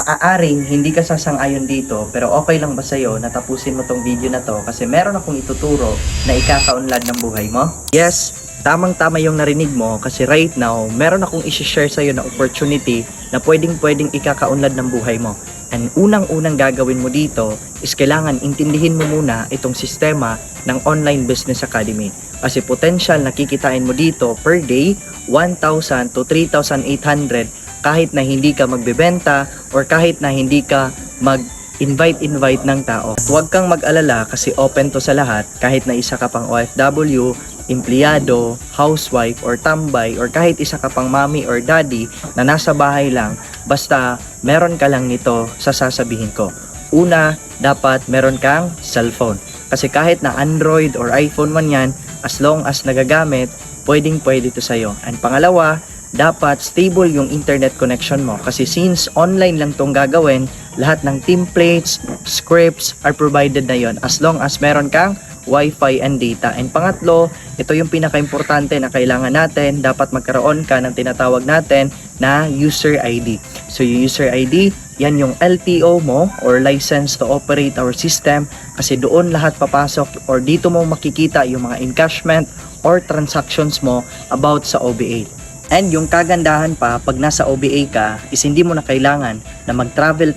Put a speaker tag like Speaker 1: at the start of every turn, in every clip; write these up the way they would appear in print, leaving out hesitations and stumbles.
Speaker 1: maaaring hindi ka sasang-ayon dito, pero okay lang ba sa'yo na tapusin mo tong video na to kasi meron akong ituturo na ikakaunlad ng buhay mo? Yes, tamang-tama yung narinig mo kasi right now, meron akong isi-share sa'yo na opportunity na pwedeng ikakaunlad ng buhay mo. And unang-unang gagawin mo dito is kailangan intindihin mo muna itong sistema ng Online Business Academy. Kasi potential na kikitain mo dito per day, 1,000 to 3,800 kahit na hindi ka magbebenta or kahit na hindi ka mag-invite ng tao. At huwag kang mag-alala kasi open to sa lahat kahit na isa ka pang OFW, empleyado, housewife, or tambay, or kahit isa ka pang mommy or daddy na nasa bahay lang, basta meron ka lang nito sa sasabihin ko. Una, dapat meron kang cellphone. Kasi kahit na Android or iPhone man yan, as long as nagagamit, pwede to sa'yo. And pangalawa, dapat stable yung internet connection mo. Kasi since online lang tong gagawin, lahat ng templates, scripts are provided na yon as long as meron kang Wi-Fi and data. And pangatlo, ito yung pinaka-importante na kailangan natin, dapat magkaroon ka ng tinatawag natin na user ID. So yung user ID, yan yung LTO mo or license to operate our system kasi doon lahat papasok or dito mo makikita yung mga encashment or transactions mo about sa OBA. And yung kagandahan pa, pag nasa OBA ka, is hindi mo na kailangan na mag-travel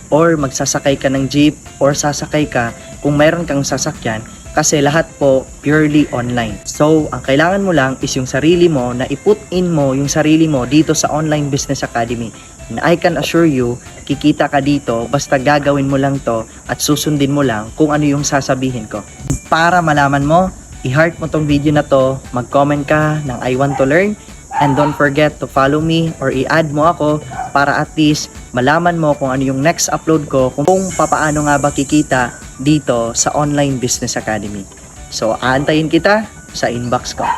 Speaker 1: or magsasakay ka ng jeep or sasakay ka kung mayroon kang sasakyan kasi lahat po purely online. So, ang kailangan mo lang is yung sarili mo na i-put in mo yung sarili mo dito sa Online Business Academy. And I can assure you, kikita ka dito basta gagawin mo lang to at susundin mo lang kung ano yung sasabihin ko. Para malaman mo, i-heart mo tong video na to, mag-comment ka ng I want to learn. And don't forget to follow me or i-add mo ako para at least malaman mo kung ano yung next upload ko, kung papaano nga ba kikita dito sa Online Business Academy. So, aantayin kita sa inbox ko.